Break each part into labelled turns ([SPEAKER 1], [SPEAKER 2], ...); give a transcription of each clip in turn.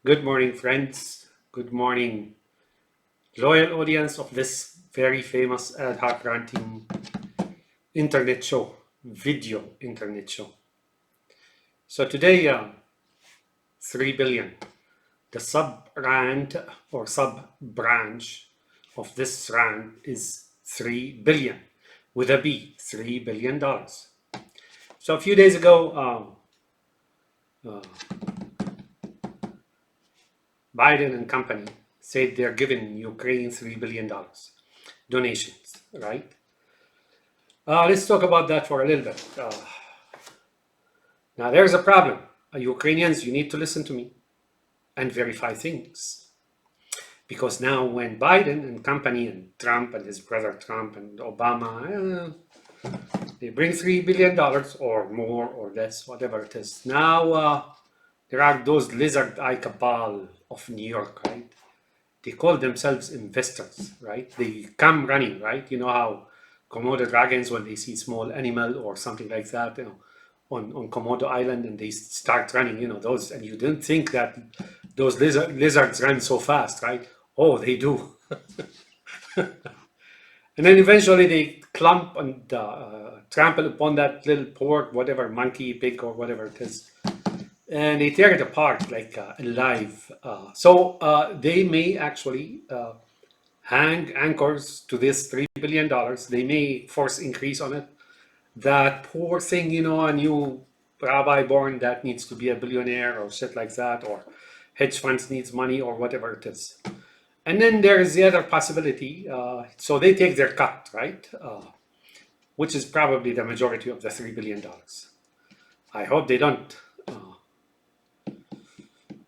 [SPEAKER 1] Good morning, friends. Good morning, loyal audience of this very famous ad hoc ranting internet show, video internet show. So today, 3 billion, the sub rand or sub branch of this rand is 3 billion with a B, $3 billion. So a few days ago, Biden and company said they're giving Ukraine $3 billion donations, right? Let's talk about that for a little bit. Now, there's a problem. Ukrainians, you need to listen to me and verify things. Because now, when Biden and company and Trump and his brother Trump and Obama, they bring $3 billion or more or less, whatever it is. Now, there are those lizard eye cabal of New York, right? They call themselves investors, right? They come running, right? You know how Komodo dragons, when they see small animal or something like that, on Komodo Island, and they start running, those, and you didn't think that those lizards run so fast, right? Oh, they do. And then eventually they clump and trample upon that little pork, whatever, monkey, pig, or whatever it is, and they tear it apart like alive. So they may actually hang anchors to this $3 billion. They may force increase on it. That poor thing, a new rabbi born that needs to be a billionaire or shit like that, or hedge funds needs money or whatever it is. And then there is the other possibility. So they take their cut, right? Which is probably the majority of the $3 billion. I hope they don't.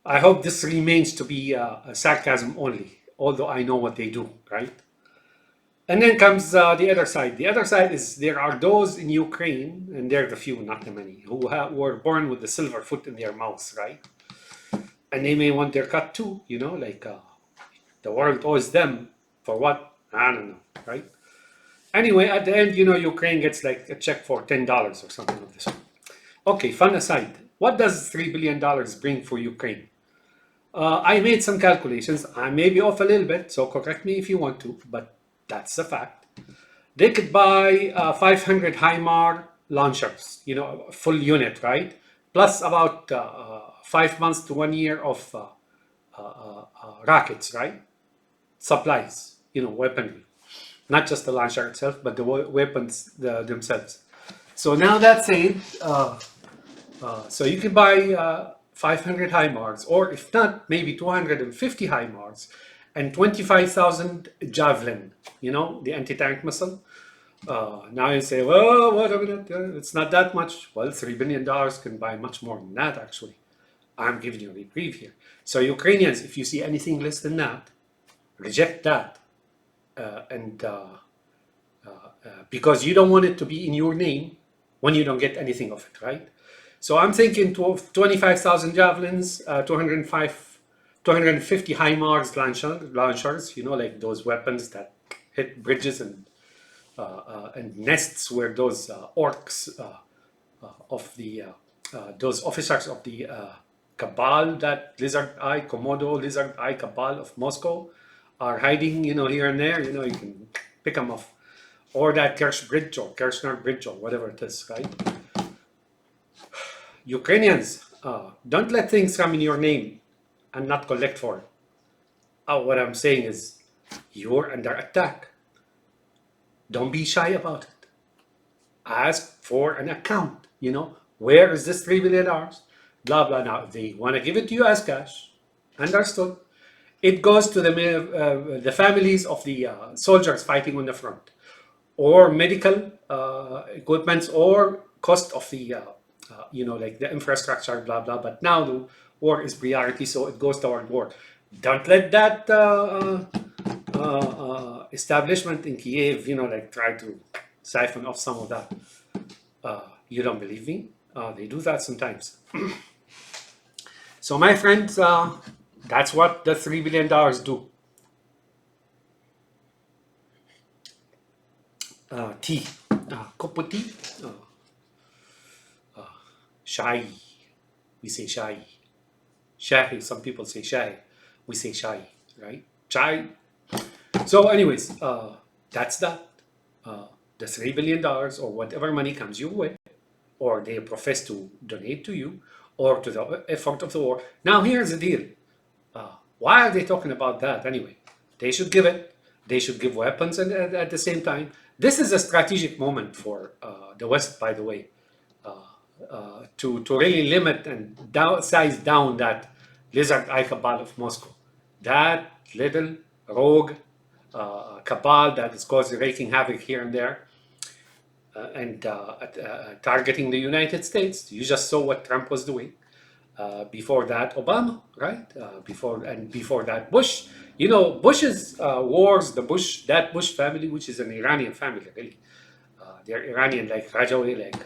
[SPEAKER 1] I hope this remains to be a sarcasm only, although I know what they do, right? And then comes the other side. The other side is there are those in Ukraine, and they're the few, not the many, who were born with the silver foot in their mouth, right? And they may want their cut too, like the world owes them for what? I don't know, right? Anyway, at the end, Ukraine gets like a check for $10 or something of this. Okay, fun aside, what does $3 billion bring for Ukraine? I made some calculations. I may be off a little bit, so correct me if you want to, but that's a fact. They could buy 500 HIMAR launchers, a full unit, right? Plus about 5 months to 1 year of rockets, right? Supplies, weaponry. Not just the launcher itself, but the weapons themselves. So now that's said, so you can buy 500 HIMARS, or if not, maybe 250 HIMARS and 25,000 Javelin, the anti-tank missile. Now you say, well, what a minute, it's not that much. Well, $3 billion can buy much more than that, actually. I'm giving you a reprieve here. So Ukrainians, if you see anything less than that, reject that. Because you don't want it to be in your name when you don't get anything of it, right? So I'm thinking 25,000 javelins, 250 HIMARS launchers, like those weapons that hit bridges and nests where those orcs of the those officers of the cabal, that Komodo lizard eye cabal of Moscow, are hiding, here and there. You can pick them off, or that Kerch Bridge or Kerchner Bridge or whatever it is, right? Ukrainians, don't let things come in your name and not collect for it. What I'm saying is, you're under attack. Don't be shy about it. Ask for an account. Where is this $3 billion? Blah, blah. Now, if they want to give it to you as cash, understood. It goes to the families of the soldiers fighting on the front, or medical equipments, or cost of the, like the infrastructure, blah, blah. But now the war is priority, so it goes toward war. Don't let that establishment in Kiev, try to siphon off some of that. You don't believe me? They do that sometimes. So my friends, that's what the $3 billion do. Tea, cup of tea, shai. We say shai. Shahi. Some people say Shahi. We say Shahi, right? Chai. So, anyways, that's that. Uh, the $3 billion or whatever money comes your way, or they profess to donate to you, or to the effort of the war. Now, here's the deal. Why are they talking about that anyway? They should give it. They should give weapons at the same time. This is a strategic moment for the West, by the way, to really limit and size down that lizard eye cabal of Moscow. That little rogue cabal that is causing wreaking havoc here and there and targeting the United States. You just saw what Trump was doing. Before that, Obama, right? Before that, Bush. You know, Bush's wars, that Bush family, which is an Iranian family, really. They're Iranian, like Rajawi, like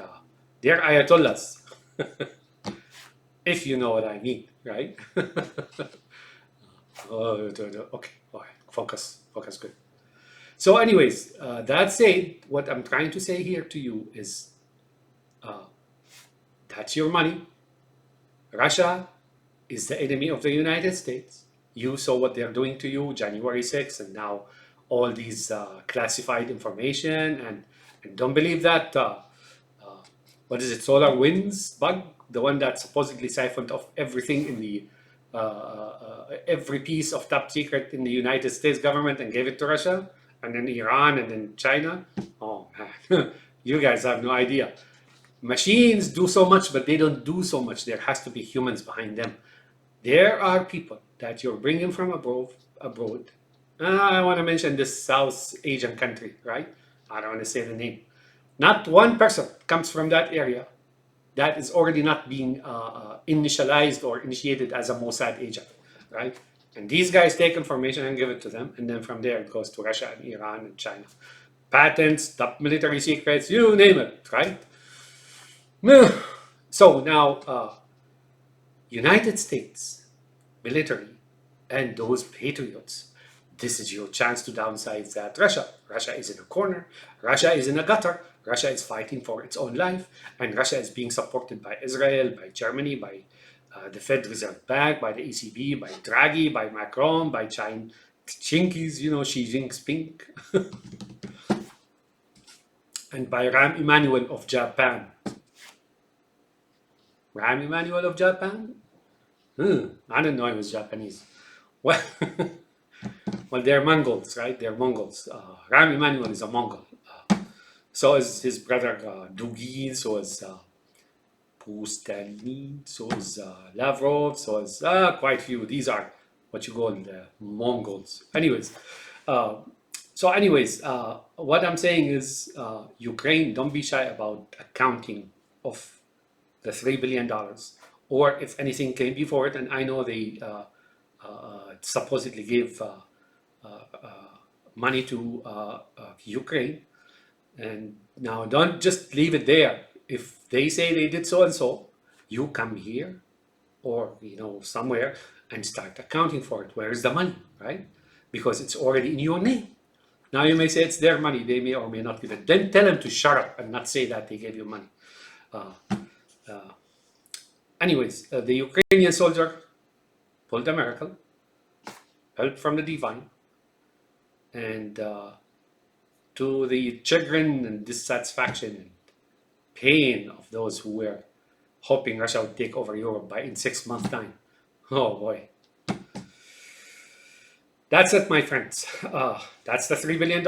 [SPEAKER 1] they're Ayatollahs, if you know what I mean, right? Okay, all right, focus, good. So, anyways, that said, what I'm trying to say here to you is that's your money. Russia is the enemy of the United States. You saw what they're doing to you January 6th, and now all these classified information. And don't believe that, what is it, SolarWinds bug? The one that supposedly siphoned off everything in the, every piece of top secret in the United States government and gave it to Russia, and then Iran, and then China. Oh man, you guys have no idea. Machines do so much, but they don't do so much. There has to be humans behind them. There are people that you're bringing from abroad. I want to mention this South Asian country, right? I don't want to say the name. Not one person comes from that area that is already not being initialized or initiated as a Mossad agent, right? And these guys take information and give it to them, and then from there it goes to Russia and Iran and China. Patents, top military secrets, you name it, right? So now, United States military and those patriots, this is your chance to downsize that Russia. Russia is in a corner. Russia is in a gutter. Russia is fighting for its own life, and Russia is being supported by Israel, by Germany, by the Fed Reserve Bank, by the ECB, by Draghi, by Macron, by China, Chinkies, you know, Xi Jinping, and by Rahm Emanuel of Japan. Rahm Emanuel of Japan? I didn't know he was Japanese. Well, well, they're Mongols, right? They're Mongols. Rahm Emanuel is a Mongol. So is his brother Dugin, so is Pustelny, so is Lavrov, so is quite a few. These are what you call the Mongols. Anyways, what I'm saying is Ukraine, don't be shy about accounting of the $3 billion, or if anything came before it, and I know they supposedly gave money to Ukraine, and now don't just leave it there. If they say they did so and so, you come here or somewhere and start accounting for it. Where is the money, right? Because it's already in your name. Now you may say it's their money, they may or may not give it. Then tell them to shut up and not say that they gave you money. Anyways, the Ukrainian soldier pulled a miracle, help from the divine, and to the chagrin and dissatisfaction and pain of those who were hoping Russia would take over Europe in 6 months' time. Oh boy. That's it, my friends. That's the $3 billion.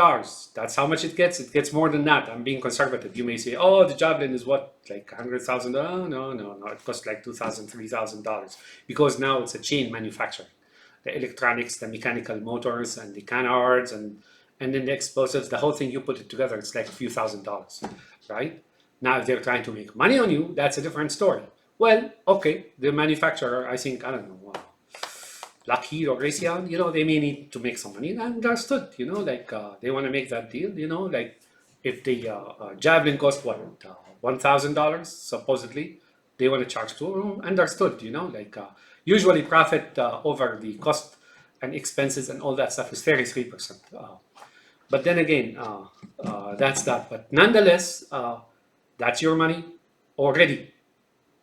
[SPEAKER 1] That's how much it gets. It gets more than that. I'm being conservative. You may say, oh, the Javelin is what, like $100,000? Oh, no. It costs like $2,000, $3,000 because now it's a chain manufacturing. The electronics, the mechanical motors, and the canards, and then the explosives, the whole thing, you put it together, it's like a few $1,000s, right? Now, if they're trying to make money on you, that's a different story. Well, okay, the manufacturer, I think, I don't know, Lockheed or Raytheon, they may need to make some money. And understood, they want to make that deal, like if the Javelin cost what, $1,000 supposedly, they want to charge to, understood, usually profit over the cost and expenses and all that stuff is 33%. But then again, that's that. But nonetheless, that's your money already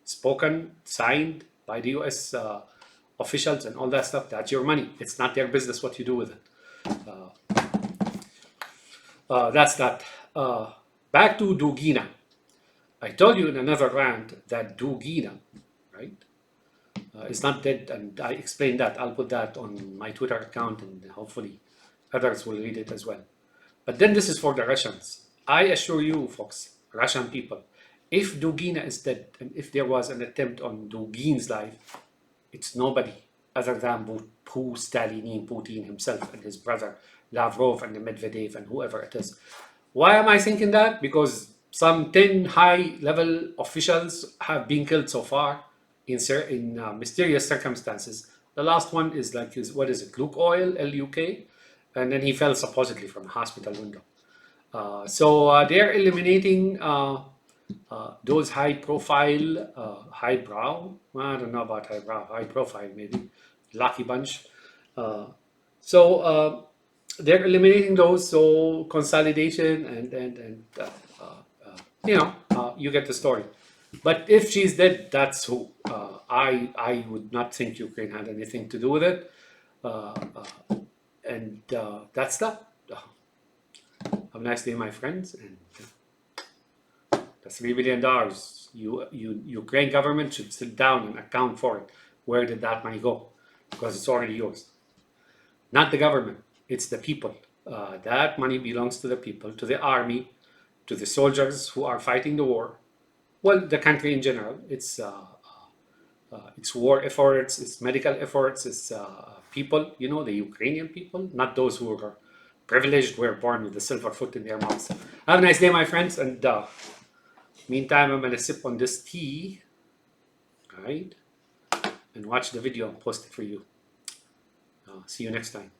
[SPEAKER 1] spoken, signed by the U.S. officials and all that stuff. That's your money. It's not their business what you do with it. That's that. Back to Dugina. I told you in another rant that Dugina, right, is not dead, and I explained that. I'll put that on my Twitter account, and hopefully others will read it as well. But then this is for the Russians. I assure you, folks, Russian people, if Dugina is dead, and if there was an attempt on Dugin's life, it's nobody other than Putin himself and his brother Lavrov and the Medvedev and whoever it is. Why am I thinking that? Because some 10 high-level officials have been killed so far in mysterious circumstances. The last one is like, what is it, Lukoil, L-U-K? And then he fell supposedly from a hospital window. So they're eliminating those high-profile, highbrow. I don't know about highbrow, high-profile maybe. Lucky bunch. So they're eliminating those. So consolidation and you get the story. But if she's dead, that's who. I would not think Ukraine had anything to do with it. And that's that. Have a nice day, my friends. And the $3 billion, Ukraine government should sit down and account for it. Where did that money go? Because it's already yours. Not the government, it's the people. That money belongs to the people, to the army, to the soldiers who are fighting the war. Well, the country in general. It's war efforts, it's medical efforts, it's people, the Ukrainian people, not those who are privileged, were born with the silver foot in their mouths. Have a nice day, my friends, and meantime, I'm going to sip on this tea, all right, and watch the video and post it for you. See you next time.